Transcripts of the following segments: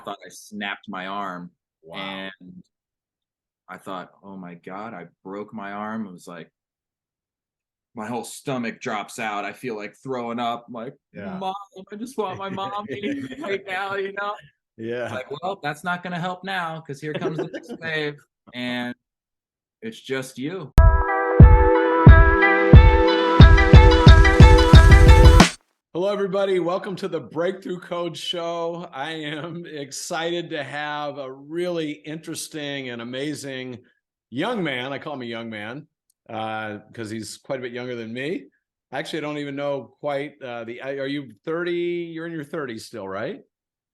thought I snapped my arm, Wow. and I thought, "Oh my God, I broke my arm." It was like my whole stomach drops out. I feel like throwing up. I'm like, Yeah. "Mom, I just want my mom right now, you know?" It's Yeah. like, well, that's not going to help now because here comes the next wave, and it's just you. Hello, everybody. Welcome to the Breakthrough Code Show. I am excited to have a really interesting and amazing young man. I call him a young man because he's quite a bit younger than me. Actually, I don't even know quite are you 30? You're in your 30s still, right?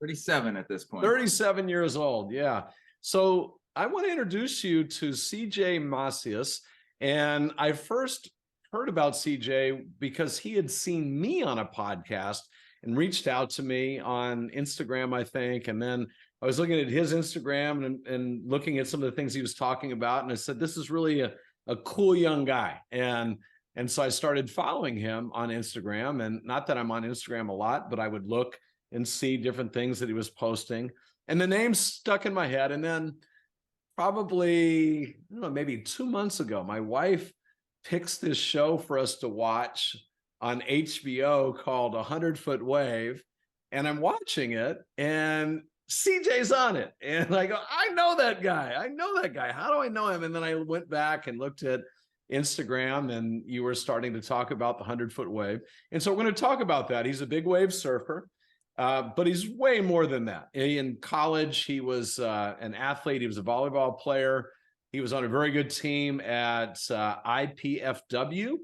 37 at this point. 37 years old. Yeah. So I want to introduce you to CJ Macias. And I first heard about CJ because he had seen me on a podcast and reached out to me on Instagram, I think. And then I was looking at his Instagram and looking at some of the things he was talking about. And I said, this is really a cool young guy. And so I started following him on Instagram. And not that I'm on Instagram a lot, but I would look and see different things that he was posting. And the name stuck in my head. And then probably, I don't know, maybe 2 months ago, my wife picks this show for us to watch on HBO called 100 Foot Wave. And I'm watching it and CJ's on it. And I go, I know that guy. I know that guy. How do I know him? And then I went back and looked at Instagram and you were starting to talk about the 100 Foot Wave. And so we're going to talk about that. He's a big wave surfer. But he's way more than that. In college, he was an athlete. He was a volleyball player. He was on a very good team at IPFW,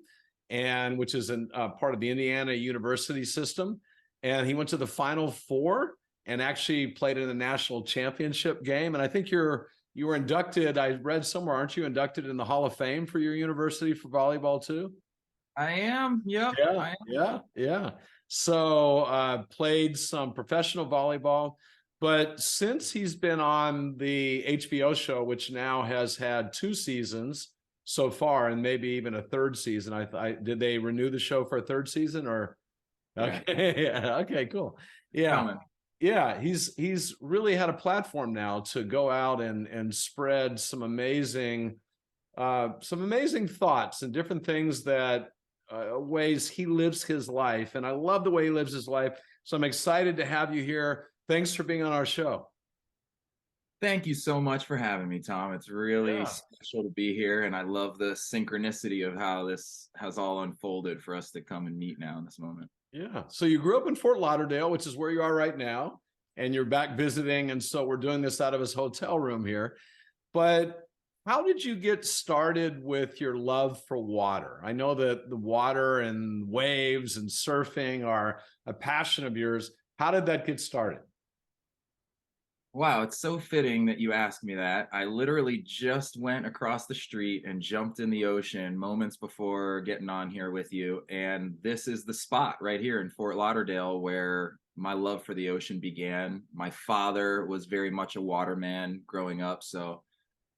and which is part of the Indiana University system. And he went to the Final Four and actually played in the national championship game. And I think you were inducted. I read somewhere, aren't you inducted in the Hall of Fame for your university for volleyball too? I am. Yep. Yeah, I am. yeah. So played some professional volleyball, but since he's been on the HBO show, which now has had 2 seasons so far, and maybe even a third season, did they renew the show for a third season or? Yeah. Okay, yeah, okay, cool, yeah. Coming. Yeah, he's really had a platform now to go out and spread some amazing thoughts and different things that ways he lives his life. And I love the way he lives his life. So I'm excited to have you here. Thanks for being on our show. Thank you so much for having me, Tom. It's really Yeah. special to be here, and I love the synchronicity of how this has all unfolded for us to come and meet now in this moment. Yeah. So you grew up in Fort Lauderdale, which is where you are right now, and you're back visiting. And so we're doing this out of his hotel room here. But how did you get started with your love for water? I know that the water and waves and surfing are a passion of yours. How did that get started? Wow, it's so fitting that you asked me that. I literally just went across the street and jumped in the ocean moments before getting on here with you. And this is the spot right here in Fort Lauderdale where my love for the ocean began. My father was very much a waterman growing up. So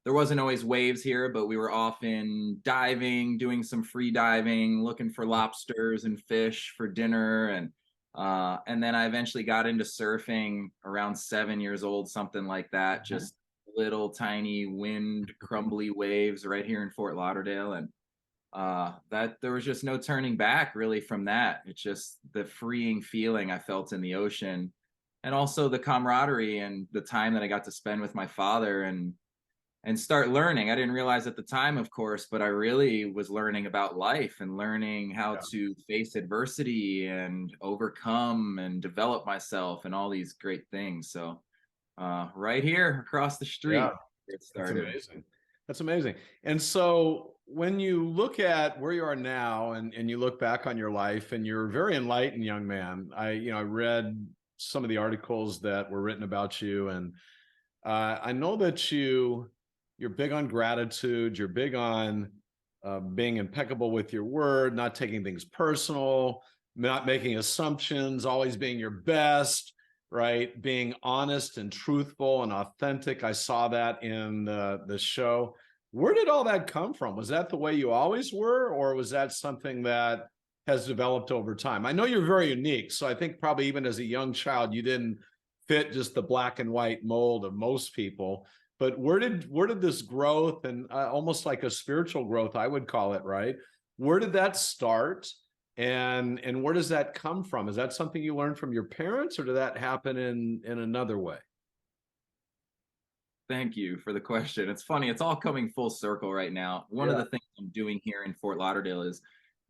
there wasn't always waves here, but we were often diving, doing some free diving, looking for lobsters and fish for dinner. And then I eventually got into surfing around 7 years old, something like that. Just little tiny wind crumbly waves right here in Fort Lauderdale. And that there was just no turning back really from that. It's just the freeing feeling I felt in the ocean, and also the camaraderie and the time that I got to spend with my father and start learning. I didn't realize at the time, of course, but I really was learning about life and learning how Yeah. to face adversity and overcome and develop myself and all these great things. So, right here across the Yeah. street, it That's started. amazing. That's amazing. And so when you look at where you are now and you look back on your life and you're a very enlightened young man, I read some of the articles that were written about you, and I know that you're big on gratitude. You're big on being impeccable with your word, not taking things personal, not making assumptions, always being your best, right? Being honest and truthful and authentic. I saw that in the show. Where did all that come from? Was that the way you always were, or was that something that has developed over time? I know you're very unique, so I think probably even as a young child, you didn't fit just the black and white mold of most people. But where did this growth, and almost like a spiritual growth, I would call it, right? Where did that start? And where does that come from? Is that something you learned from your parents, or did that happen in another way? Thank you for the question. It's funny, it's all coming full circle right now. One of Yeah. the things I'm doing here in Fort Lauderdale is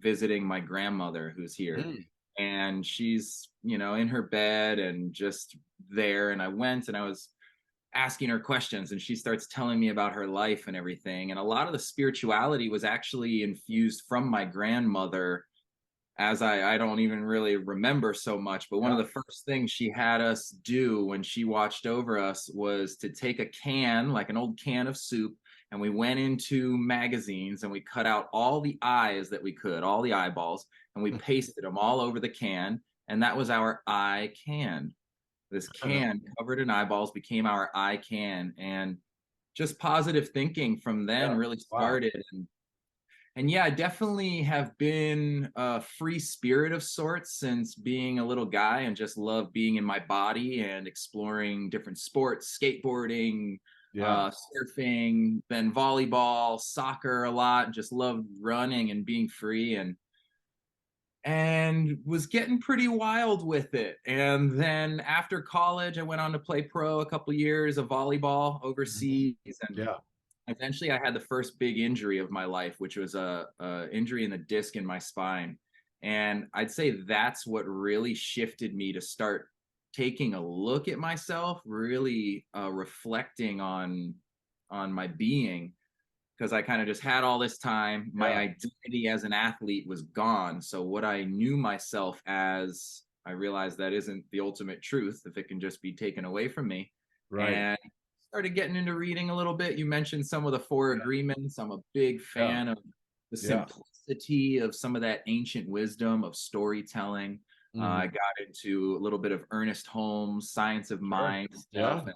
visiting my grandmother who's here. Mm. And she's, in her bed and just there. And I went and I was asking her questions, and she starts telling me about her life and everything. And a lot of the spirituality was actually infused from my grandmother, as I don't even really remember so much. But one of Yeah. the first things she had us do when she watched over us was to take a can, like an old can of soup, and we went into magazines and we cut out all the eyes that we could, all the eyeballs, and we pasted them all over the can. And that was our eye can. This can covered in eyeballs became our eye can. And just positive thinking from then Yeah. really Wow. started. And yeah, I definitely have been a free spirit of sorts since being a little guy, and just love being in my body and exploring different sports, skateboarding, Yeah. surfing, then volleyball, soccer a lot, and just loved running and being free, and was getting pretty wild with it. And then after college, I went on to play pro a couple years of volleyball Mhm. overseas, and Yeah. eventually I had the first big injury of my life, which was a injury in the disc in my spine. And I'd say that's what really shifted me to start taking a look at myself, really reflecting on my being, because I kind of just had all this time. My Yeah. identity as an athlete was gone. So what I knew myself as, I realized that isn't the ultimate truth if it can just be taken away from me. Right. And started getting into reading a little bit. You mentioned some of the Four Agreements. I'm a big Yeah. fan of the Yeah. simplicity of some of that ancient wisdom of storytelling. I Mhm. got into a little bit of Ernest Holmes, Science of Sure. Mind stuff, Yeah.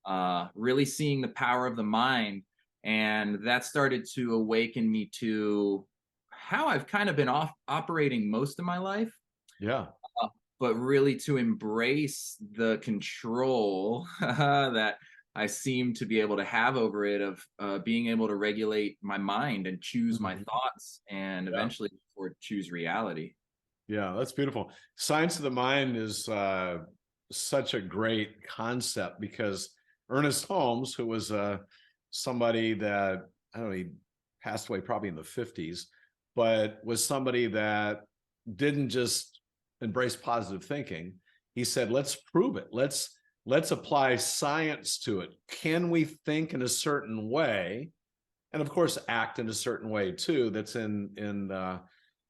and really seeing the power of the mind. And that started to awaken me to how I've kind of been operating most of my life, Yeah. uh, but really to embrace the control that I seem to be able to have over it, of being able to regulate my mind and choose my Mhm. thoughts, and Yeah. eventually or choose reality. Yeah, that's beautiful. Science of the mind is such a great concept because Ernest Holmes, who was somebody that, I don't know, he passed away probably in the 50s, but was somebody that didn't just embrace positive thinking. He said, let's prove it. Let's apply science to it. Can we think in a certain way? And of course, act in a certain way too, that's in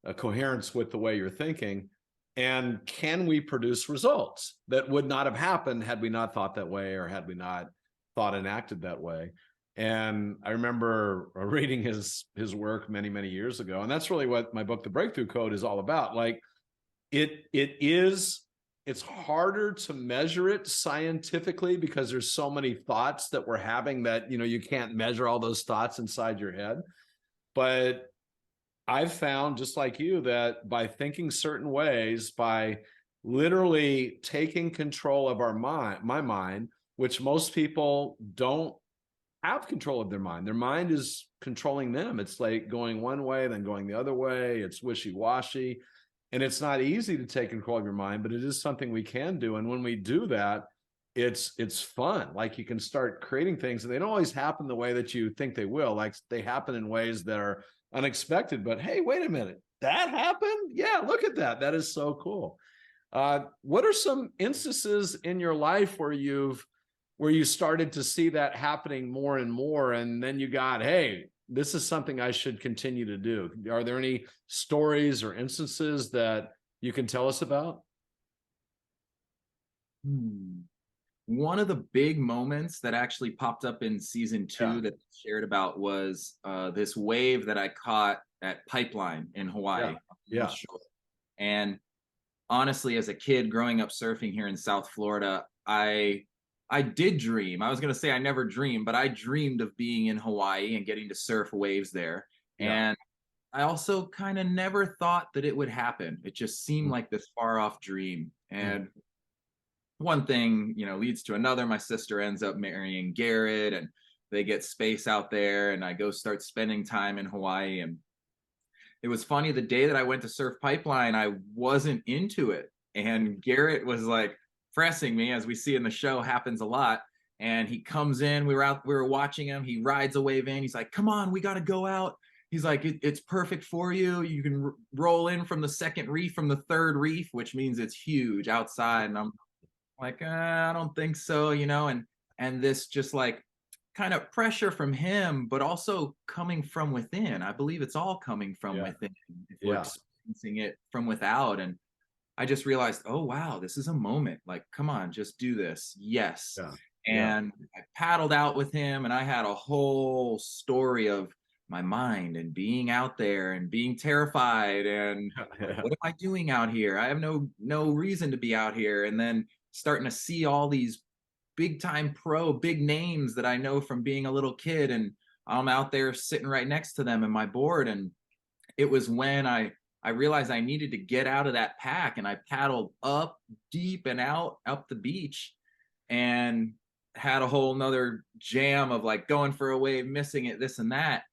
a coherence with the way you're thinking. And can we produce results that would not have happened had we not thought that way, or had we not thought and acted that way? And I remember reading his work many years ago, and that's really what my book, The Breakthrough Code, is all about. Like it's harder to measure it scientifically because there's so many thoughts that we're having that you can't measure all those thoughts inside your head. But I've found, just like you, that by thinking certain ways, by literally taking control of our mind, my mind, which most people don't have control of their mind is controlling them. It's like going one way, then going the other way. It's wishy-washy. And it's not easy to take control of your mind, but it is something we can do. And when we do that, it's fun. Like you can start creating things, and they don't always happen the way that you think they will. Like they happen in ways that are unexpected. But hey, wait a minute, that happened? Yeah, look at that. That is so cool. What are some instances in your life where you started to see that happening more and more, and then you got, hey, this is something I should continue to do? Are there any stories or instances that you can tell us about? Hmm. One of the big moments that actually popped up in season Yeah. two that I shared about was this wave that I caught at Pipeline in Yeah. Hawaii, on the North Yeah. Shore. And honestly, as a kid growing up surfing here in South Florida, I did dream. I was going to say I never dreamed, but I dreamed of being in Hawaii and getting to surf waves there. Yeah. And I also kind of never thought that it would happen. It just seemed like this far off dream. Mhm. And one thing, leads to another. My sister ends up marrying Garrett, and they get space out there, and I go start spending time in Hawaii. And it was funny, the day that I went to Surf Pipeline, I wasn't into it. And Garrett was like pressing me, as we see in the show happens a lot. And he comes in, we were watching him. He rides a wave in. He's like, come on, we got to go out. He's like, it's perfect for you. You can roll in from the second reef, from the third reef, which means it's huge outside. And I'm like, I don't think so, and this just like kind of pressure from him, but also coming from within. I believe it's all coming from Yeah. within if we're Yeah. experiencing it from without. And I just realized, oh wow, this is a moment. Like, come on, just do this. Yes. Yeah. Yeah. And I paddled out with him, and I had a whole story of my mind and being out there and being terrified and like, Yeah. what am I doing out here? I have no reason to be out here. And then starting to see all these big time big names that I know from being a little kid, and I'm out there sitting right next to them in my board. And it was when I realized I needed to get out of that pack, and I paddled up deep and out up the beach, and had a whole nother jam of like going for a wave, missing it, this and that.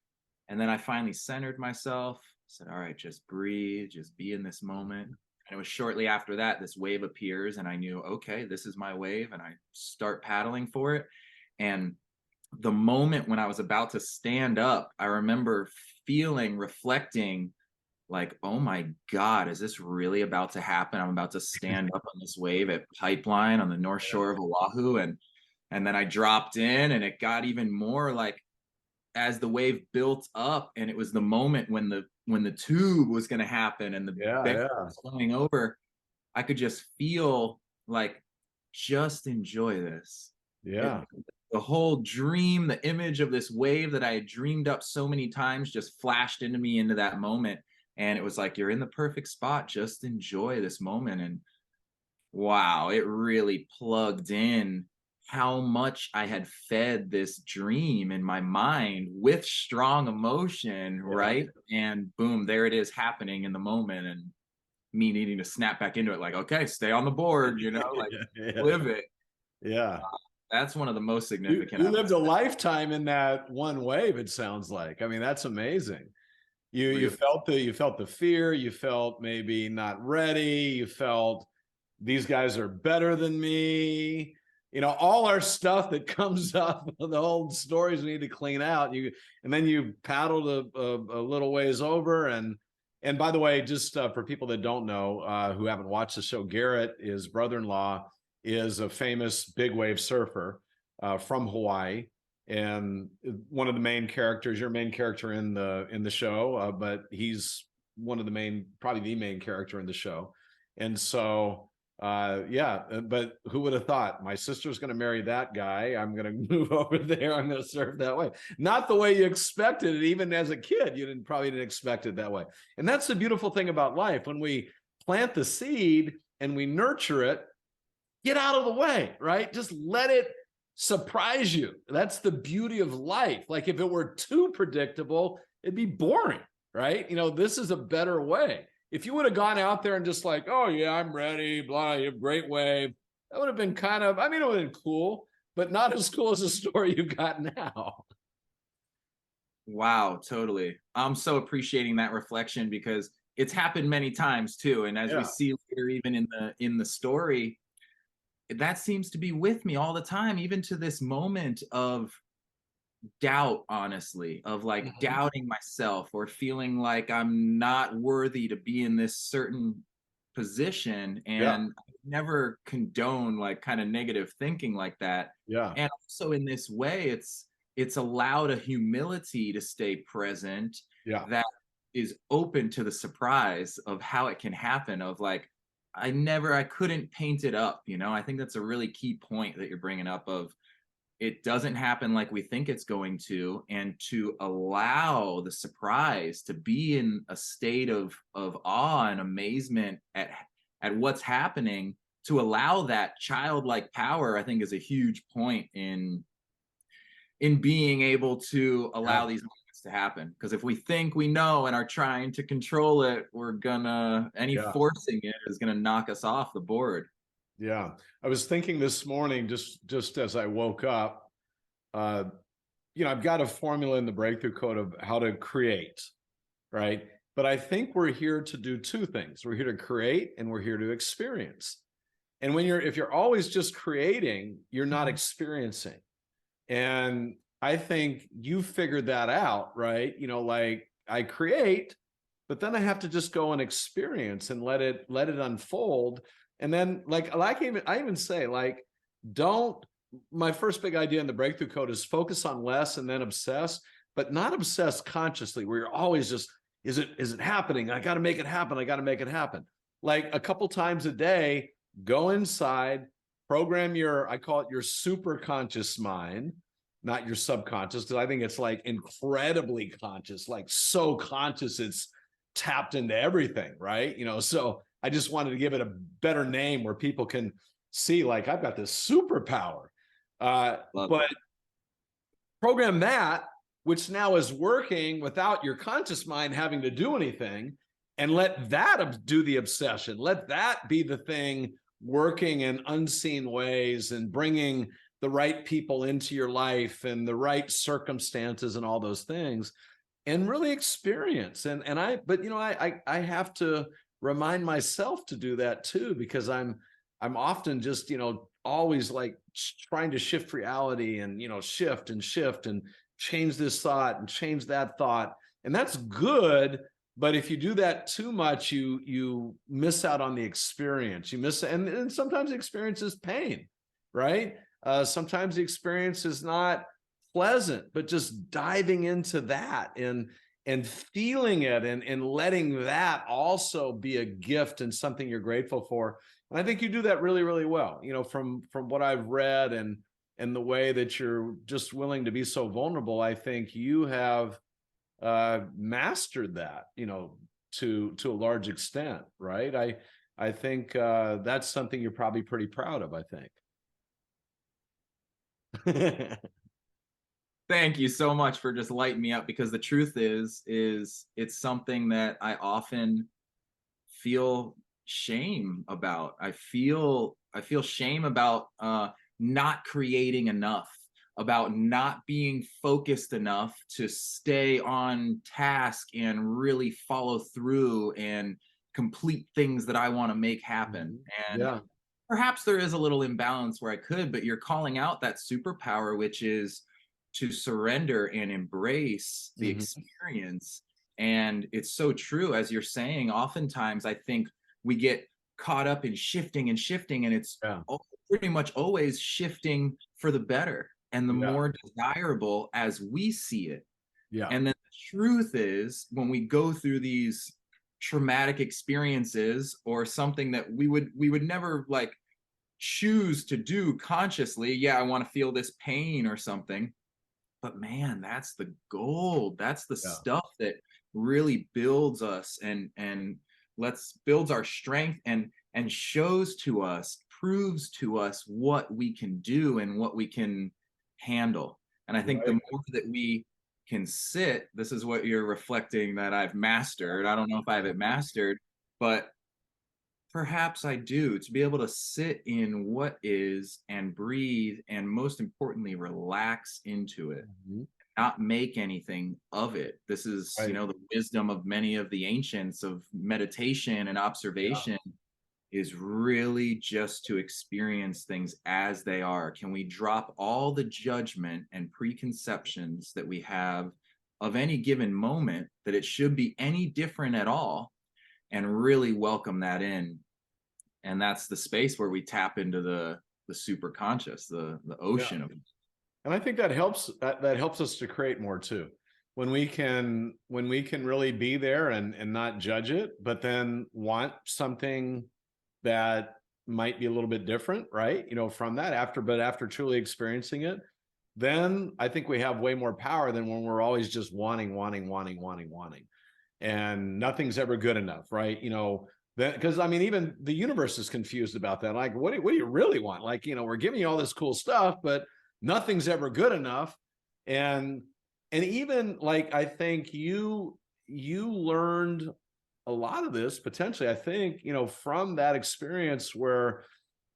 And then I finally centered myself, said, all right, just breathe, just be in this moment. And it was shortly after that, this wave appears, and I knew, okay, this is my wave. And I start paddling for it. And the moment when I was about to stand up, I remember reflecting, like, oh my God, is this really about to happen? I'm about to stand up on this wave at Pipeline on the North Shore of Oahu. And then I dropped in, and it got even more like, as the wave built up, and it was the moment when the tube was going to happen and the Yeah. bed Yeah. was flowing over, I could just feel like, just enjoy this. Yeah. The whole dream, the image of this wave that I had dreamed up so many times just flashed into me into that moment. And it was like, you're in the perfect spot. Just enjoy this moment. And wow, it really plugged in how much I had fed this dream in my mind with strong emotion, Yeah. right? And boom, there it is happening in the moment. And me needing to snap back into it, like, okay, stay on the board, like Yeah. live it. Yeah. That's one of the most You significant, you I would lived a say. lifetime in that one wave, it sounds like. I mean, that's amazing. You Really. felt the fear, you felt maybe not ready, you felt these guys are better than me. All our stuff that comes up, the old stories we need to clean out. And then you paddled a little ways over. And by the way, just for people that don't know, who haven't watched the show, Garrett, his brother-in-law, is a famous big wave surfer from Hawaii, and one of the main characters, your main character in the show, but he's one of the main, probably the main character in the show. And so yeah, but who would have thought my sister's going to marry that guy? I'm going to move over there. I'm going to surf that way. Not the way you expected it. Even as a kid, you probably didn't expect it that way. And that's the beautiful thing about life. When we plant the seed and we nurture it, get out of the way, right? Just let it surprise you. That's the beauty of life. Like, if it were too predictable, it'd be boring, right? This is a better way. If you would have gone out there and just like, oh yeah, I'm ready, blah, you have great wave, that would have been kind of, I mean, it would have been cool, but not as cool as the story you got now. Wow, totally. I'm so appreciating that reflection, because it's happened many times too. And as we Yeah. see later, even in the story, that seems to be with me all the time, even to this moment of doubt, honestly, of like Mhm. doubting myself or feeling like I'm not worthy to be in this certain position. Yeah. And I never condone like kind of negative thinking like that. Yeah. And also in this way, it's allowed a humility to stay present Yeah. that is open to the surprise of how it can happen, of like, I couldn't paint it up. I think that's a really key point that you're bringing up, of it doesn't happen like we think it's going to, and to allow the surprise to be in a state of awe and amazement at what's happening, to allow that childlike power, I think, is a huge point in being able to Yeah. allow these moments to happen. Because if we think we know and are trying to control it, any Yeah. forcing it is gonna knock us off the board. Yeah. I was thinking this morning, just as I woke up, uh, I've got a formula in the breakthrough code of how to create, right? But I think we're here to do two things. We're here to create and we're here to experience. And if you're always just creating, you're not experiencing. And I think you figured that out, right? Like I create, but then I have to just go and experience and let it unfold. And then I even say, like, don't my first big idea in the breakthrough code is focus on less and then obsess, but not obsess consciously, where you're always just, is it happening? I got to make it happen. I got to make it happen. Like a couple times a day, go inside, program I call it your super conscious mind, not your subconscious, because I think it's like incredibly conscious, like so conscious it's tapped into everything, right? So I just wanted to give it a better name where people can see, like, I've got this superpower. Love it. But program that, which now is working without your conscious mind having to do anything, and let that do the obsession. Let that be the thing working in unseen ways and bringing the right people into your life and the right circumstances and all those things, and really experience. I have to remind myself to do that too, because I'm often just, always like trying to shift reality and, shift and change this thought and change that thought. And that's good. But if you do that too much, you miss out on the experience. And sometimes the experience is pain, right? Sometimes the experience is not pleasant, but just diving into that and feeling it and letting that also be a gift and something you're grateful for. And I think you do that really, really well, from what I've read and the way that you're just willing to be so vulnerable. I think you have mastered that, to a large extent, right? I think that's something you're probably pretty proud of, I think. Thank you so much for just lighting me up, because the truth is it's something that I often feel shame about. I feel shame about not creating enough, about not being focused enough to stay on task and really follow through and complete things that I want to make happen. And Yeah. perhaps there is a little imbalance where I could, but you're calling out that superpower, which is to surrender and embrace the Mm-hmm. experience. And it's so true, as you're saying. Oftentimes, I think we get caught up in shifting and shifting, and it's Yeah. pretty much always shifting for the better and the Yeah. more desirable as we see it. Yeah. And then the truth is, when we go through these traumatic experiences or something that we would never like choose to do consciously, yeah, I want to feel this pain or something, but man, that's the gold. That's the Yeah. stuff that really builds us and let's builds our strength and shows to us, proves to us what we can do and what we can handle. And I think the Right. more that we can sit, this is what you're reflecting that I've mastered. I don't know if I have it mastered, but perhaps I do, to be able to sit in what is and breathe, and most importantly, relax into it, Mhm. not make anything of it. This is, Right. the wisdom of many of the ancients of meditation and Yeah. observation is really just to experience things as they are. Can we drop all the judgment and preconceptions that we have of any given moment, that it should be any different at all, and really welcome that in? And that's the space where we tap into the super conscious, the Yeah. ocean of it. And I think that helps us to create more too. When we can really be there and not judge it, but then want something that might be a little bit different, right? From that after truly experiencing it, then I think we have way more power than when we're always just wanting, wanting, wanting, wanting, wanting. And nothing's ever good enough, right? Because I mean, even the universe is confused about that. Like, what do you really want? Like, we're giving you all this cool stuff, but nothing's ever good enough. And even like, I think you learned a lot of this potentially, I think, from that experience where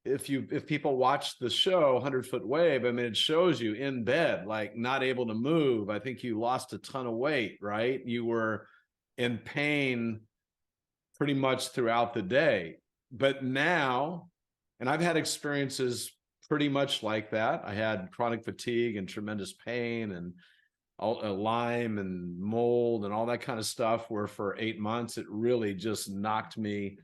if people watch the show 100-foot wave, I mean, it shows you in bed, like not able to move. I think you lost a ton of weight, right? You were in pain pretty much throughout the day. But now, and I've had experiences pretty much like that. I had chronic fatigue and tremendous pain and Lyme and mold and all that kind of stuff, where for 8 months, it really just knocked me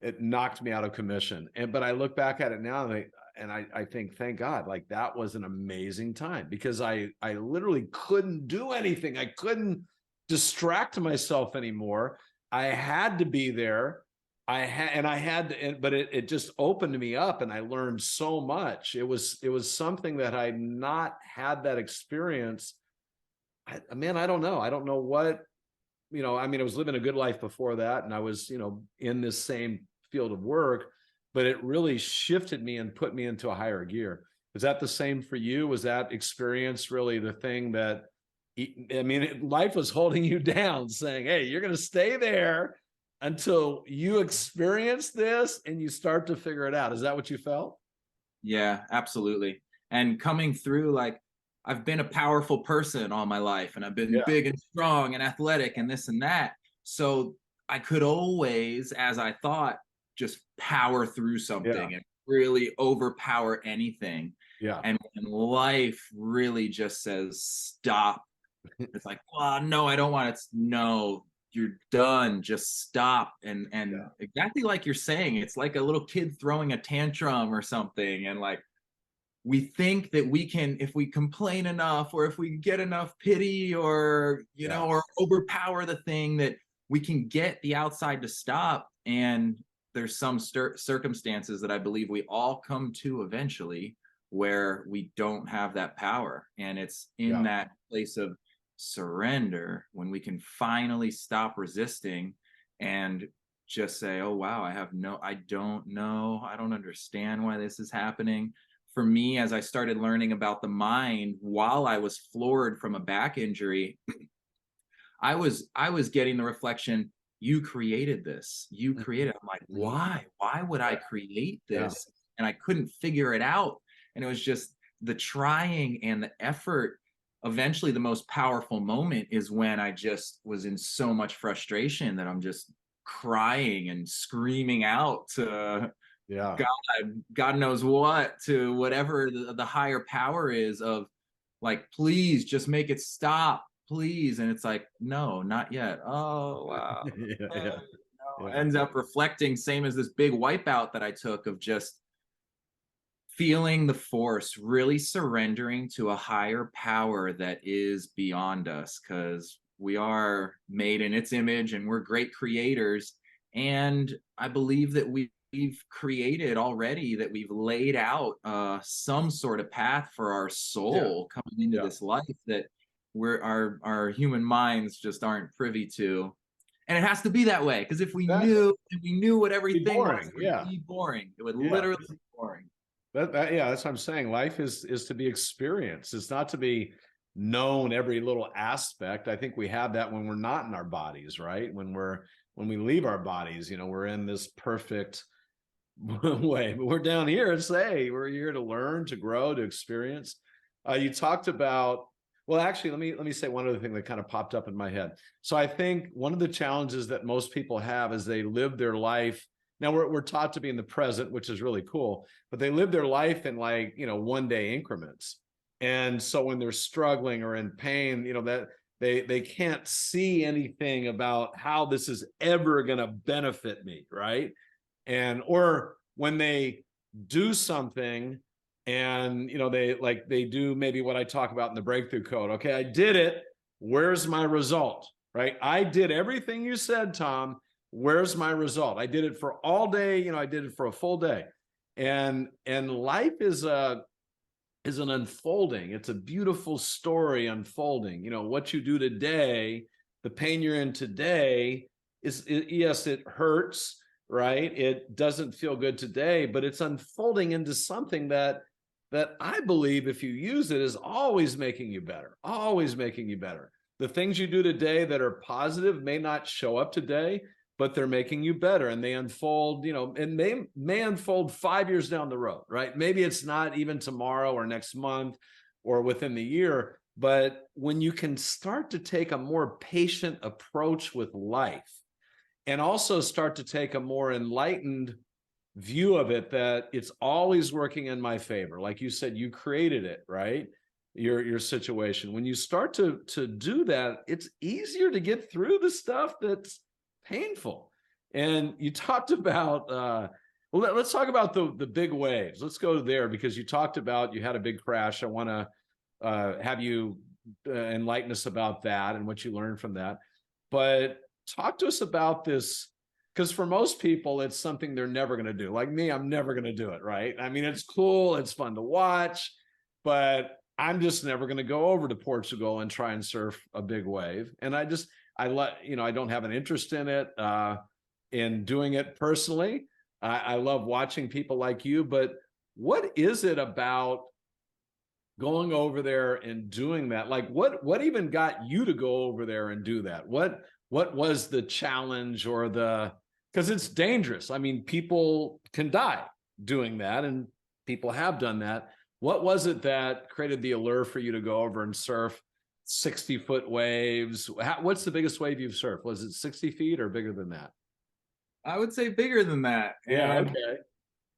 out of commission. But I look back at it now and I think, thank God, like that was an amazing time, because I literally couldn't do anything. I couldn't distract myself anymore. I had to be there. I had to, but it just opened me up, and I learned so much. It was something that I'd not had that experience. Man, I don't know. I don't know what, I mean, I was living a good life before that, and I was, in this same field of work, but it really shifted me and put me into a higher gear. Was that the same for you? Was that experience really the thing that, I mean, life was holding you down, saying, hey, you're going to stay there until you experience this and you start to figure it out? Is that what you felt? Yeah, absolutely. And coming through, like, I've been a powerful person all my life, and I've been big and strong and athletic and this and that. So I could always, as I thought, just power through something and really overpower anything. Yeah. And when life really just says stop, it's like, well, no, I don't want it. No, you're done. Just stop. And exactly like you're saying, it's like a little kid throwing a tantrum or something. And like, we think that we can, if we complain enough, or if we get enough pity, or or overpower the thing, that we can get the outside to stop. And there's some circumstances that I believe we all come to eventually where we don't have that power, and it's in that place of surrender when we can finally stop resisting and just say, oh wow, I don't know, I don't understand why this is happening. For me, as I started learning about the mind while I was floored from a back injury, I was getting the reflection, you created this. You created it. I'm like, why? Why would I create this? And I couldn't figure it out. And it was just the trying and the effort. Eventually, the most powerful moment is when I just was in so much frustration that I'm just crying and screaming out to God knows what, to whatever the higher power is, of like, please just make it stop, please. And it's like, no, not yet. Oh wow. Ends up reflecting, same as this big wipeout that I took, of just feeling the force, really surrendering to a higher power that is beyond us, because we are made in its image and we're great creators. And I believe that we've created already, that we've laid out some sort of path for our soul coming into this life that our human minds just aren't privy to. And it has to be that way, because if we knew what everything was, it would be boring. It would literally be boring. That's what I'm saying. Life is to be experienced. It's not to be known every little aspect. I think we have that when we're not in our bodies, right? When we leave our bodies, we're in this perfect way, but we're down here and say we're here to learn, to grow, to experience. You talked about, well, actually, let me say one other thing that kind of popped up in my head. So I think one of the challenges that most people have is they live their life. Now we're taught to be in the present, which is really cool, but they live their life in, like, 1-day increments. And so when they're struggling or in pain, that they can't see anything about how this is ever going to benefit me, right? Or when they do something and, they do maybe what I talk about in the breakthrough code. Okay, I did it. Where's my result? Right? I did everything you said, Tom. Where's my result? I did it for all day. I did it for a full day. And life is an unfolding. It's a beautiful story unfolding. What you do today, the pain you're in today yes, it hurts, right? It doesn't feel good today, but it's unfolding into something that I believe, if you use it, is always making you better, always making you better. The things you do today that are positive may not show up today, but they're making you better, and they unfold, and may unfold 5 years down the road, right? Maybe it's not even tomorrow or next month or within the year, but when you can start to take a more patient approach with life and also start to take a more enlightened view of it, that it's always working in my favor. Like you said, you created it, right? Your situation. When you start to do that, it's easier to get through the stuff that's painful. And you talked about well, let's talk about the big waves. Let's go there, because you talked about you had a big crash. I want to have you enlighten us about that and what you learned from that. But talk to us about this, because for most people, it's something they're never going to do. Like me, I'm never going to do it, right? I mean, it's cool, it's fun to watch, but I'm just never going to go over to Portugal and try and surf a big wave. And I don't have an interest in it, in doing it personally. I love watching people like you, but what is it about going over there and doing that? Like what even got you to go over there and do that? What was the challenge, or because it's dangerous. I mean, people can die doing that, and people have done that. What was it that created the allure for you to go over and surf 60-foot waves? What's the biggest wave you've surfed? Was it 60 feet or bigger than that? I would say bigger than that. Yeah, And okay.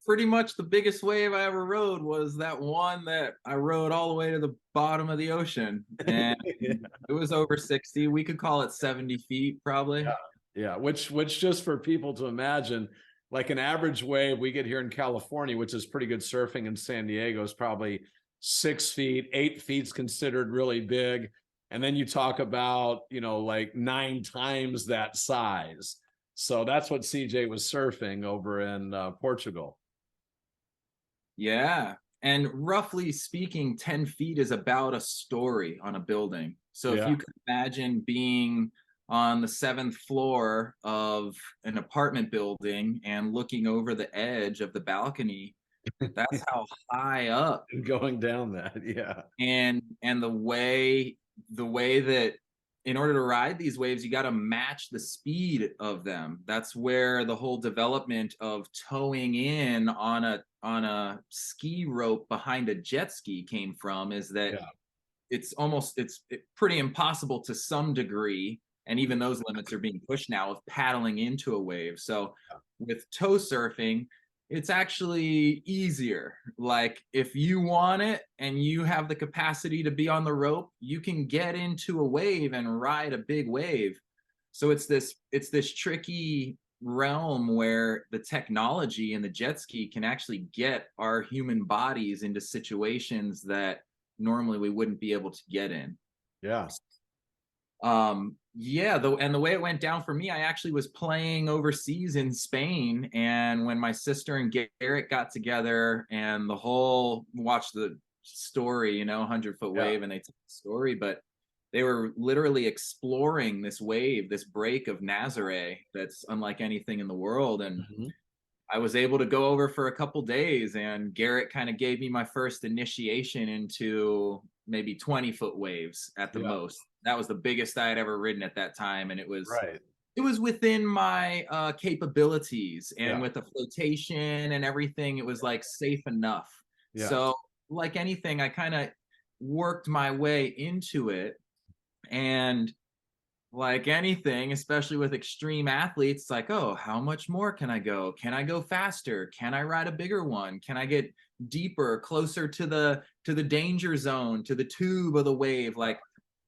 pretty much the biggest wave I ever rode was that one that I rode all the way to the bottom of the ocean. And Yeah. it was over 60. We could call it 70 feet probably. Yeah, yeah. Which just for people to imagine, like an average wave we get here in California, which is pretty good surfing in San Diego, is probably 6 feet. 8 feet's considered really big. And then you talk about, like 9 times that size. So that's what CJ was surfing over in Portugal. Yeah. And roughly speaking, 10 feet is about a story on a building. So if Yeah. you could imagine being on the 7th floor of an apartment building and looking over the edge of the balcony, that's how high up. And going down that. Yeah. And the way that in order to ride these waves, you got to match the speed of them. That's where the whole development of towing in on a ski rope behind a jet ski came from, is that Yeah. it's pretty impossible to some degree, and even those limits are being pushed now, of paddling into a wave. So with tow surfing, it's actually easier. Like if you want it and you have the capacity to be on the rope, you can get into a wave and ride a big wave. So it's this tricky realm where the technology and the jet ski can actually get our human bodies into situations that normally we wouldn't be able to get in. Yeah. Yeah, the way it went down for me, I actually was playing overseas in Spain, and when my sister and Garrett got together and the whole watched the story, 100-foot Yeah. wave, and they told the story, but they were literally exploring this wave, this break of Nazare that's unlike anything in the world. And Mhm. I was able to go over for a couple days, and Garrett kind of gave me my first initiation into maybe 20-foot waves at the Yeah. most. That was the biggest I had ever ridden at that time, and it was Right. it was within my capabilities, and Yeah. with the flotation and everything, it was like safe enough. Yeah. So, like anything, I kind of worked my way into it, and like anything, especially with extreme athletes, it's like, oh, how much more can I go? Can I go faster? Can I ride a bigger one? Can I get deeper, closer to the danger zone, to the tube of the wave? Like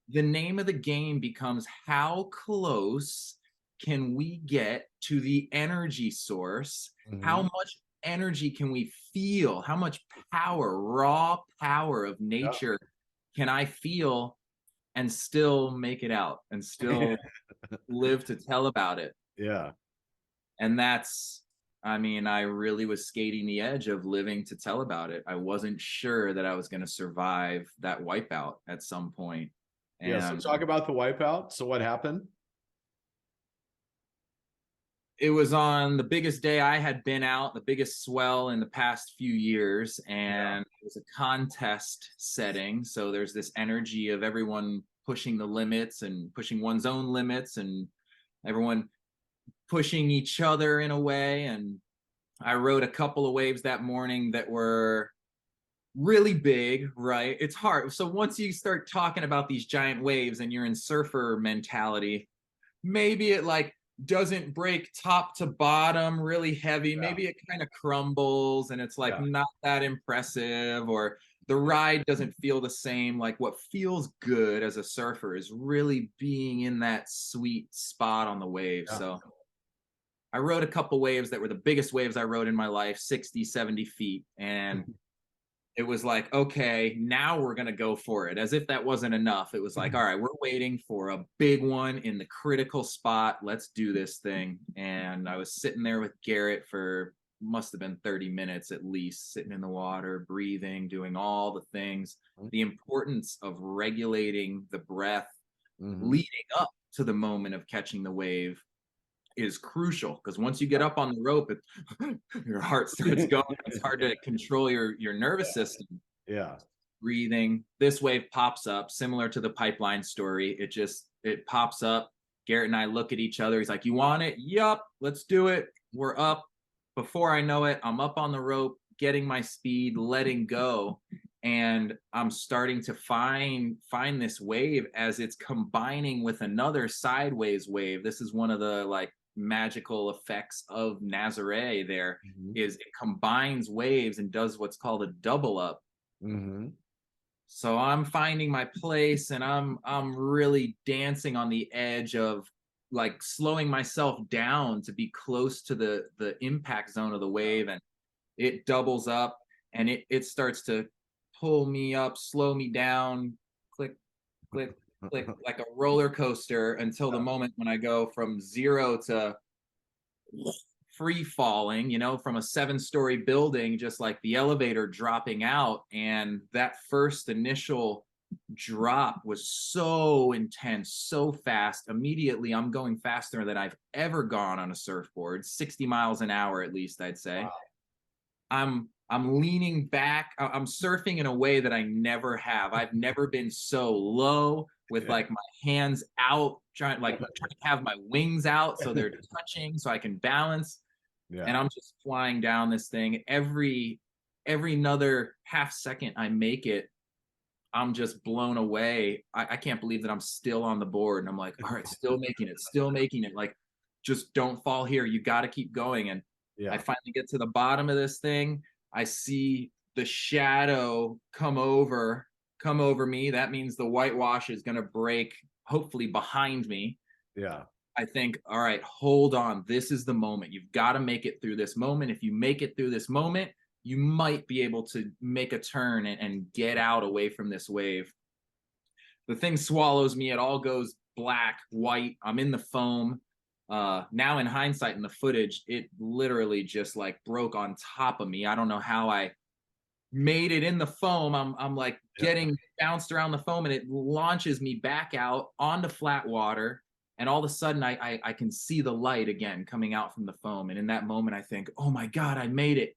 the name of the game becomes how close can we get to the energy source? How Mhm. much energy can we feel? How much power, raw power of nature can I feel and still make it out and Yeah. still live to tell about it? Yeah. And I mean, I really was skating the edge of living to tell about it. I wasn't sure that I was going to survive that wipeout at some point. Yeah. So And talk about the wipeout. So what happened? it was on the biggest day I had been out, the biggest swell in the past few years. Yeah. And it was a contest setting. So there's this energy of everyone pushing the limits and pushing one's own limits, and everyone pushing each other in a way. And I rode a couple of waves that morning that were really big, right? It's hard. So once you start talking about these giant waves and you're in surfer mentality, maybe it like doesn't break top to bottom really heavy. Yeah. Maybe it kind of crumbles and it's like Yeah. not that impressive, or the ride doesn't feel the same. Like what feels good as a surfer is really being in that sweet spot on the wave. Yeah. So I rode a couple waves that were the biggest waves I rode in my life, 60, 70 feet. And it was like, okay, now we're going to go for it. As if that wasn't enough. It was like, all right, we're waiting for a big one in the critical spot. Let's do this thing. And I was sitting there with Garrett for must have been 30 minutes at least, sitting in the water, breathing, doing all the things. The importance of regulating the breath leading up to the moment of catching the wave is crucial, because once you get up on the rope, your heart starts going. It's hard to control your nervous system. Yeah. Breathing. This wave pops up, similar to the pipeline story. It pops up. Garrett and I look at each other. He's like, "You want it?" "Yup, let's do it." We're up. Before I know it, I'm up on the rope, getting my speed, letting go, and I'm starting to find this wave as it's combining with another sideways wave. This is one of the like magical effects of Nazare. There is, it combines waves and does what's called a double up. So I'm finding my place, and I'm really dancing on the edge of like slowing myself down to be close to the impact zone of the wave, and it doubles up and it starts to pull me up, slow me down, click, click, click, like a roller coaster, until the moment when I go from 0 to free falling, from a 7-story building, just like the elevator dropping out. And that first initial drop was so intense, so fast. Immediately, I'm going faster than I've ever gone on a surfboard, 60 miles an hour at least, I'd say. Wow. I'm leaning back. I'm surfing in a way that I never have. I've never been so low with like my hands out, trying to have my wings out so they're touching so I can balance. Yeah. And I'm just flying down this thing. Every another half second I make it, I'm just blown away. I can't believe that I'm still on the board. And I'm like, all right, still making it, still making it. Like, just don't fall here. You got to keep going. And I finally get to the bottom of this thing. I see the shadow come over me. That means the whitewash is going to break, hopefully behind me. Yeah. I think, all right, hold on. This is the moment. You've got to make it through this moment. If you make it through this moment, you might be able to make a turn and get out away from this wave. The thing swallows me. It all goes black, white. I'm in the foam. Now in hindsight, in the footage, it literally just like broke on top of me. I don't know how I made it in the foam. I'm like getting bounced around the foam, and it launches me back out onto flat water. And all of a sudden I can see the light again coming out from the foam. And in that moment, I think, oh my God, I made it.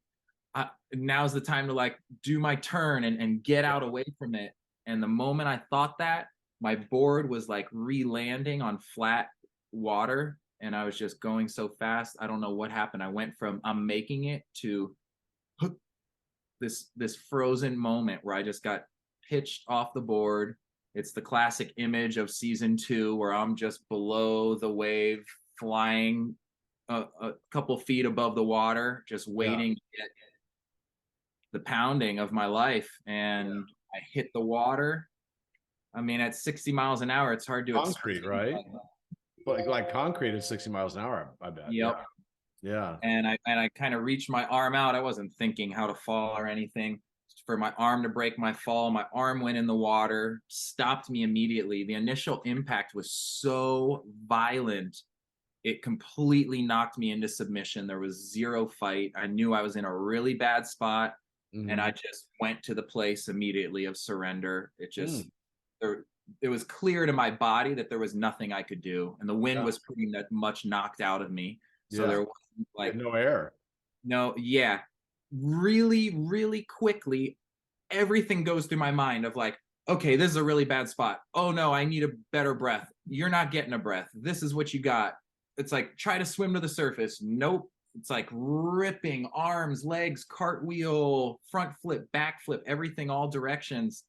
Now's the time to like do my turn and get out away from it. And the moment I thought that, my board was like re-landing on flat water, and I was just going so fast. I don't know what happened. I went from I'm making it to this frozen moment where I just got pitched off the board. It's the classic image of season 2 where I'm just below the wave, flying a couple feet above the water, just waiting to get the pounding of my life. And I hit the water. I mean, at 60 miles an hour, it's hard to concrete, right? Like concrete at 60 miles an hour, I bet. Yep. Yeah. And I kind of reached my arm out. I wasn't thinking how to fall or anything. For my arm to break my fall, my arm went in the water, stopped me immediately. The initial impact was so violent, it completely knocked me into submission. There was zero fight. I knew I was in a really bad spot, and I just went to the place immediately of surrender. It just it was clear to my body that there was nothing I could do, and the wind was pretty much knocked out of me. So there was like no air. No, really, really quickly, everything goes through my mind of like, okay, this is a really bad spot. Oh no, I need a better breath. You're not getting a breath. This is what you got. it's like, try to swim to the surface. Nope. It's like ripping arms, legs, cartwheel, front flip, back flip, everything, all directions.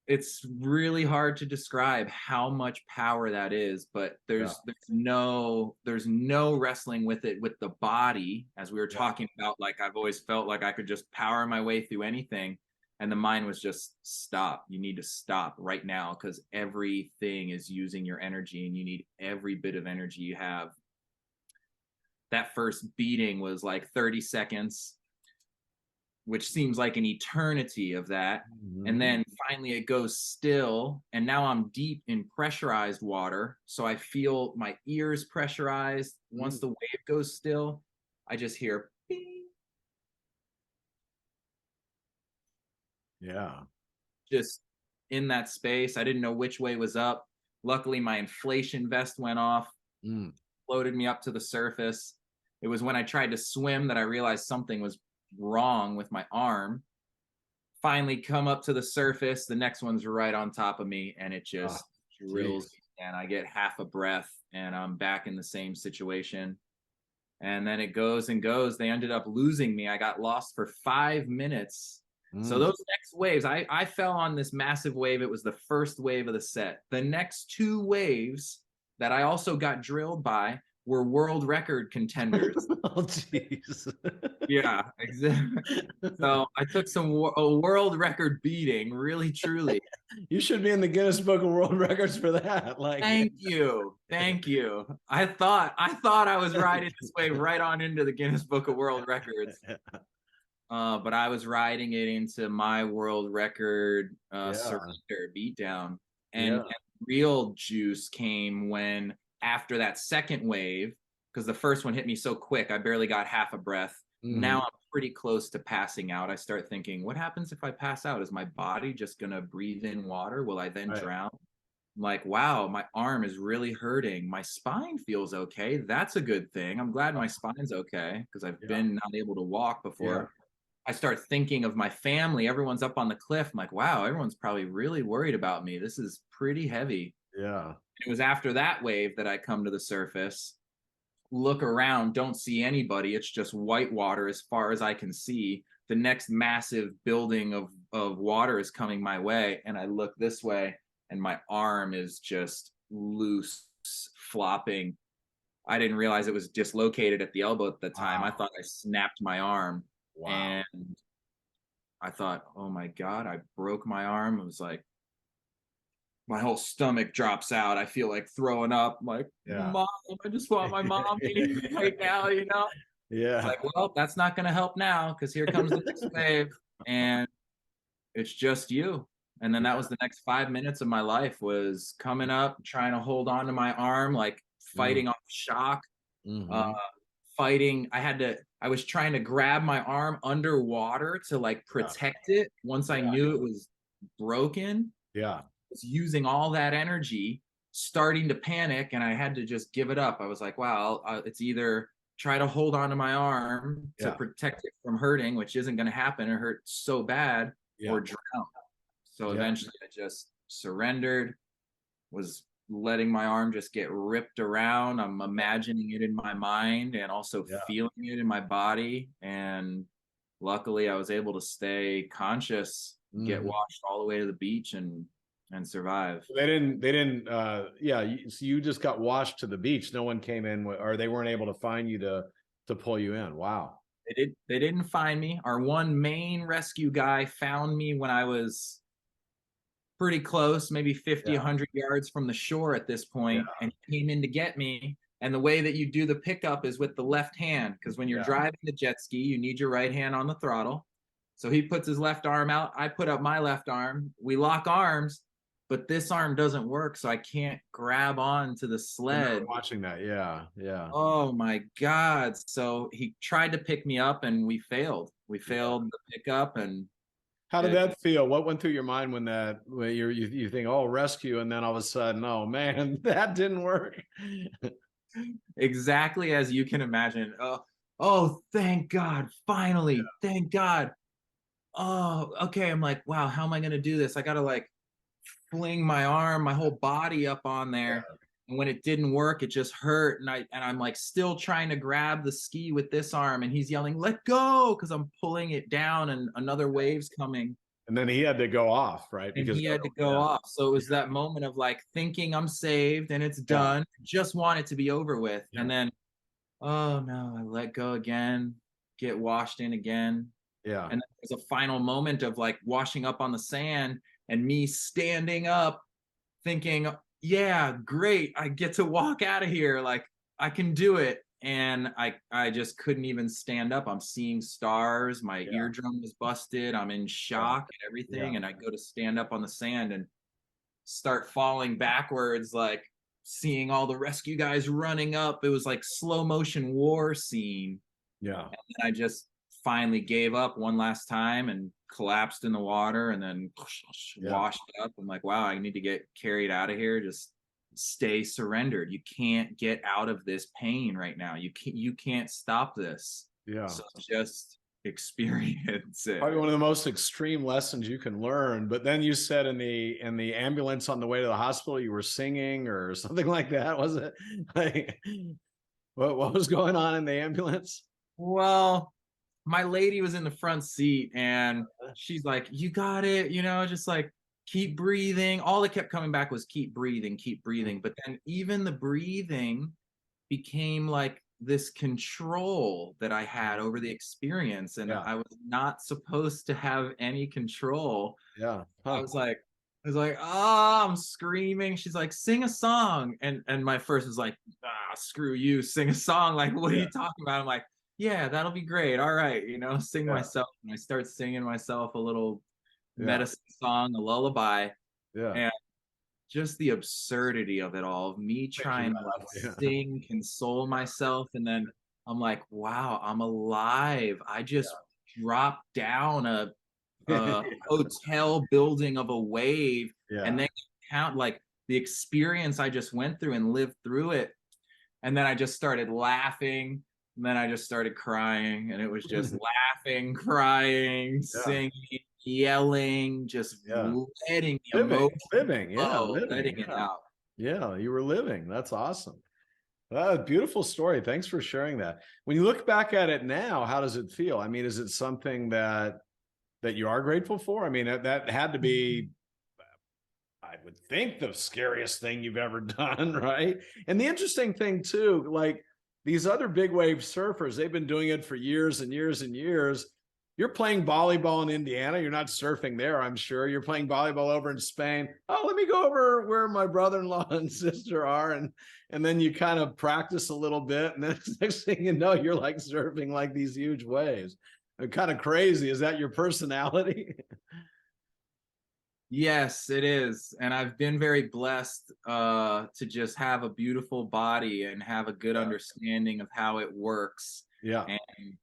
It's really hard to describe how much power that is, but there's no wrestling with it with the body, as we were talking about. Like, I've always felt like I could just power my way through anything, and the mind was just, stop. You need to stop right now, because everything is using your energy, and you need every bit of energy you have. That first beating was like 30 seconds, which seems like an eternity of that. And then finally it goes still. And now I'm deep in pressurized water. So I feel my ears pressurized. Once the wave goes still, I just hear bing. Yeah. Just in that space. I didn't know which way was up. Luckily, my inflation vest went off, floated me up to the surface. It was when I tried to swim that I realized something was wrong with my arm. Finally come up to the surface, the next one's right on top of me, and it just drills me, and I get half a breath, and I'm back in the same situation. And then it goes and goes. They ended up losing me. I got lost for 5 minutes. So those next waves, I fell on this massive wave. It was the first wave of the set. The next 2 waves that I also got drilled by were world record contenders. Oh, jeez. Yeah, exactly. So I took a world record beating, really, truly. You should be in the Guinness Book of World Records for that. Like, thank you. I thought I was riding this wave right on into the Guinness Book of World Records. But I was riding it into my world record surrender beatdown. And real juice came when, after that second wave, because the first one hit me so quick, I barely got half a breath. Now I'm pretty close to passing out. I start thinking, what happens if I pass out? Is my body just going to breathe in water? Will I then drown? I'm like, wow, my arm is really hurting. My spine feels okay. That's a good thing. I'm glad my spine's okay, because I've been not able to walk before. I start thinking of my family. Everyone's up on the cliff. I'm like, wow, everyone's probably really worried about me. This is pretty heavy. Yeah. It was after that wave that I come to the surface, look around, don't see anybody. It's just white water as far as I can see. The next massive building of water is coming my way. And I look this way, and my arm is just loose, flopping. I didn't realize it was dislocated at the elbow at the time. I thought I snapped my arm. And I thought, oh my God, I broke my arm. It was like, my whole stomach drops out. I feel like throwing up. I'm like, Mom, I just want my mom right now, you know? Yeah. It's like, well, that's not going to help now, because here comes the next wave, and it's just you. And then that was the next 5 minutes of my life, was coming up, trying to hold on to my arm, like fighting off shock, fighting. I was trying to grab my arm underwater to like protect it once I knew it was broken. Yeah. Was using all that energy, starting to panic, and I had to just give it up. I was like, wow, it's either try to hold on to my arm to protect it from hurting, which isn't going to happen. It hurt so bad, or drown. So eventually I just surrendered, was letting my arm just get ripped around. I'm imagining it in my mind and also feeling it in my body. And luckily I was able to stay conscious, get washed all the way to the beach, and survive. They didn't so you just got washed to the beach. No one came in, or they weren't able to find you to pull you in. Wow. They didn't find me. Our one main rescue guy found me when I was pretty close, maybe 50, 100 yards from the shore at this point, and he came in to get me. And the way that you do the pickup is with the left hand, because when you're driving the jet ski, you need your right hand on the throttle. So he puts his left arm out. I put up my left arm. We lock arms, but this arm doesn't work, so I can't grab on to the sled. Watching that, yeah. Oh my God! So he tried to pick me up, and we failed. We failed the pickup. And how did that feel? What went through your mind when you think, oh, rescue, and then all of a sudden, oh man, that didn't work? Exactly as you can imagine. Oh, thank God! Finally, thank God. Oh, okay. I'm like, wow, how am I gonna do this? I gotta like fling my arm, my whole body up on there. And when it didn't work, it just hurt. And I'm like still trying to grab the ski with this arm, and he's yelling, "Let go," because I'm pulling it down and another wave's coming. And then he had to go off, right? And Because he had to go yeah, off. So it was that moment of like thinking I'm saved and it's yeah, done. Just want it to be over with. yeah, And then, oh no, I let go again, get washed in again. yeah, And then there's a final moment of like washing up on the sand and me standing up thinking, yeah, great. I get to walk out of here. Like I can do it. And I just couldn't even stand up. I'm seeing stars. My yeah, eardrum was busted. I'm in yeah, shock and yeah. everything. And I go to stand up on the sand and start falling backwards, like seeing all the rescue guys running up. It was like slow motion war scene. Yeah. And I just finally gave up one last time and collapsed in the water and then Yeah. washed up. I'm like, wow, I need to get carried out of here. Just stay surrendered. You can't get out of this pain right now. You can't stop this. Yeah. So just experience it. Probably one of the most extreme lessons you can learn. But then you said in the ambulance on the way to the hospital, you were singing or something like that, was it? Like, what was going on in the ambulance? Well, my lady was in the front seat and she's like, you got it, just like keep breathing. All that kept coming back was keep breathing, keep breathing. But then even the breathing became like this control that I had over the experience. And Yeah. I was not supposed to have any control. Yeah. I Huh. was like, oh, I'm screaming. She's like, sing a song. And my first was like, screw you, sing a song. Like, what are Yeah. you talking about? I'm like, yeah, that'll be great. All right, sing Yeah. myself. And I start singing myself a little Yeah. medicine song, a lullaby. Yeah. And just the absurdity of it all, of me Makes you trying to like laugh. Yeah. sing, console myself. And then I'm like, wow, I'm alive. I just dropped down a hotel building of a wave and Yeah. then count like the experience I just went through and lived through it. And then I just started laughing. And then I just started crying. And it was just laughing, crying, Yeah. singing, yelling, just Yeah. letting the emotion Living. Yeah. flow, Living. letting it Yeah. out. Yeah. You were living. That's awesome. Beautiful story. Thanks for sharing that. When you look back at it now, how does it feel? I mean, is it something that you are grateful for? I mean, that had to be, I would think, the scariest thing you've ever done, right? And the interesting thing too, like these other big wave surfers, they've been doing it for years and years and years. You're playing volleyball in Indiana. You're not surfing there, I'm sure. You're playing volleyball over in Spain. Oh, let me go over where my brother-in-law and sister are. And then you kind of practice a little bit. And then next thing you know, you're like surfing like these huge waves. Kind of crazy. Is that your personality? Yes, it is. And I've been very blessed to just have a beautiful body and have a good Yeah. understanding of how it works. Yeah. And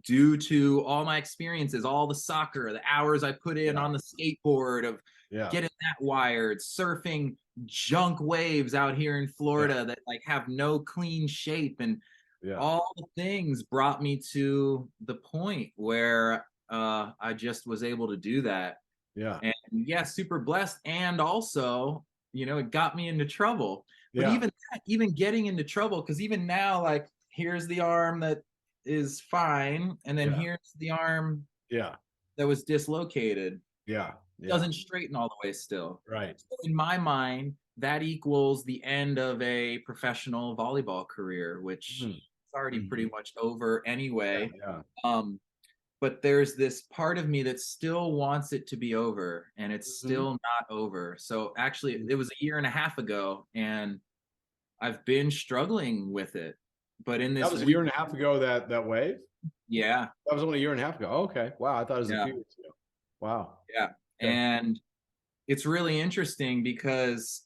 due to all my experiences, all the soccer, the hours I put in Yeah. on the skateboard of Yeah. getting that wired, surfing junk waves out here in Florida that like have no clean shape, and Yeah. all the things brought me to the point where I just was able to do that. Yeah. And yeah, super blessed. And also, it got me into trouble. But Yeah. even getting into trouble, because even now, like, here's the arm that is fine, and then Yeah. here's the arm Yeah. that was dislocated. Yeah. Yeah. Doesn't straighten all the way still. Right. So in my mind, that equals the end of a professional volleyball career, which Mhm. is already pretty Mhm. much over Yeah. anyway. Yeah. Um, but there's this part of me that still wants it to be over, and it's Mhm. still not over. So actually, Mhm. it was a year and a half ago, and I've been struggling with it. But in That this was a week, year and a half ago, that wave? yeah, That was only a year and a half ago. Okay. Wow. I thought it was a yeah, few years ago. Wow. yeah. Okay. And it's really interesting because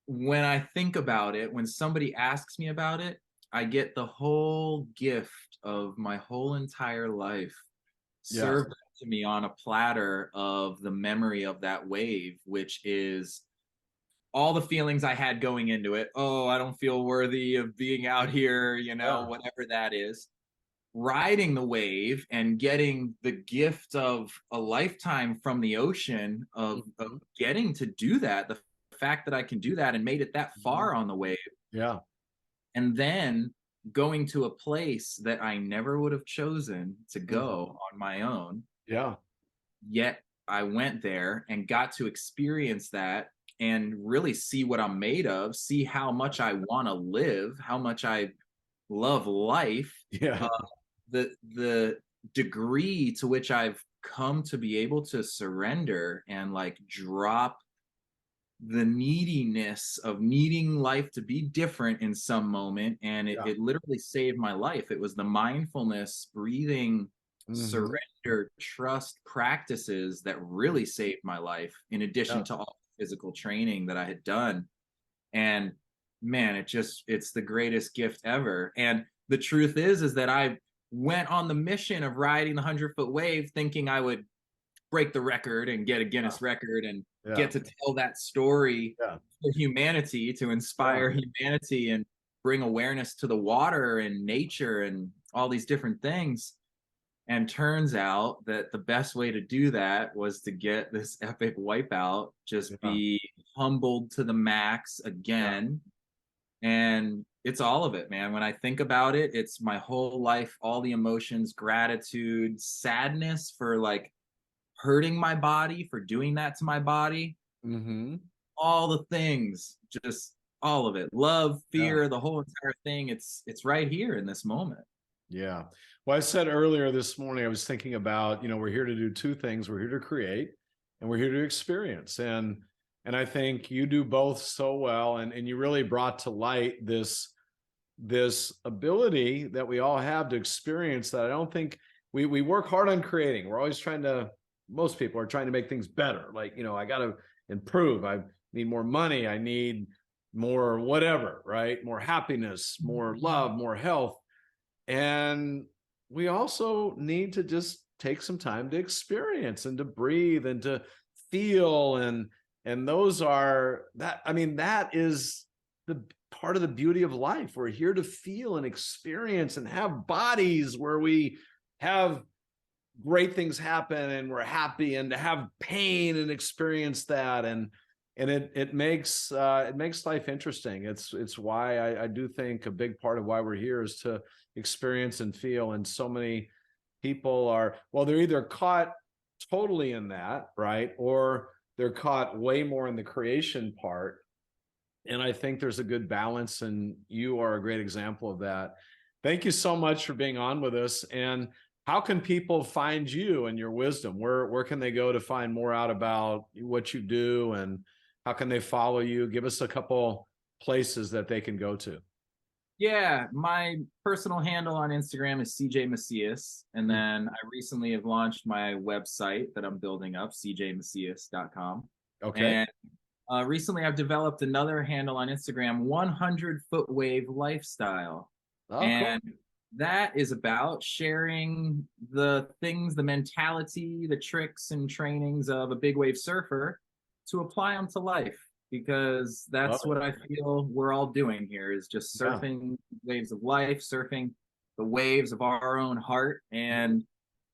when I think about it, when somebody asks me about it, I get the whole gift of my whole entire life Yeah. served up to me on a platter of the memory of that wave, which is all the feelings I had going into it. Oh, I don't feel worthy of being out here, Yeah. whatever that is. Riding the wave and getting the gift of a lifetime from the ocean of Mhm. getting to do that. The fact that I can do that and made it that far on the wave, Yeah. and then going to a place that I never would have chosen to go on my own, Yeah. yet I went there and got to experience that and really see what I'm made of, see how much I want to live, how much I love life, Yeah. uh, the degree to which I've come to be able to surrender and like drop the neediness of needing life to be different in some moment. And it, Yeah. it literally saved my life. It was the mindfulness, breathing, Hmm. surrender, trust practices that really saved my life, in addition Yeah. to all the physical training that I had done. And man, it's the greatest gift ever. And the truth is that I went on the mission of riding the 100-foot wave thinking I would break the record and get a Guinness record and Yeah. get to tell that story Yeah. for humanity, to Yeah. inspire humanity and bring awareness to the water and nature and all these different things. And turns out that the best way to do that was to get this epic wipeout, just Yeah. be humbled to the max Yeah. again. And it's all of it, man. When I think about it, it's my whole life, all the emotions, gratitude, sadness for like hurting my body, for doing that to my body, Hmm. all the things, just all of it. Love, Yeah. fear, the whole entire thing. It's right here in this moment. Yeah. Well, I said earlier this morning, I was thinking about, we're here to do two things. We're here to create and we're here to experience. And I think you do both so well. And you really brought to light this ability that we all have to experience that I don't think we work hard on creating. We're always most people are trying to make things better. Like, I got to improve. I need more money. I need more whatever, right? More happiness, more love, more health. And we also need to just take some time to experience and to breathe and to feel. And those are that, I mean, that is the part of the beauty of life. We're here to feel and experience and have bodies where we have great things happen and we're happy, and to have pain and experience that. And it makes life interesting. It's why I do think a big part of why we're here is to experience and feel. And so many people are, well, they're either caught totally in that, right, or they're caught way more in the creation part. And I think there's a good balance, and you are a great example of that. Thank you so much for being on with us. And how can people find you and your wisdom? Where can they go to find more out about what you do, and how can they follow you? Give us a couple places that they can go to. Yeah, my personal handle on Instagram is CJ Macias. And then I recently have launched my website that I'm building up, cjmacias.com. Okay. And recently I've developed another handle on Instagram, 100-foot wave lifestyle. Oh, cool. And that is about sharing the things, the mentality, the tricks and trainings of a big wave surfer to apply them to life, because Love that's it. what I feel we're all doing here, is just Yeah. surfing waves of life, surfing the waves of our own heart. And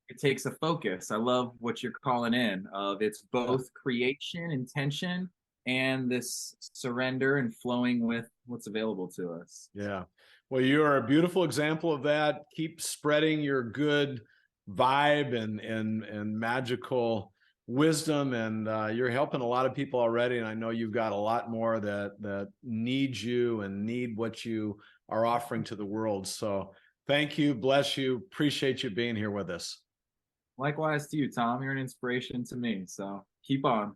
it takes a focus. I love what you're calling in of, it's Yeah. both creation, intention, and this surrender and flowing with what's available to us. Yeah. Well, you are a beautiful example of that. Keep spreading your good vibe and magical wisdom, and you're helping a lot of people already. And I know you've got a lot more that need you and need what you are offering to the world. So thank you, bless you, appreciate you being here with us. Likewise to you, Tom. You're an inspiration to me. So keep on.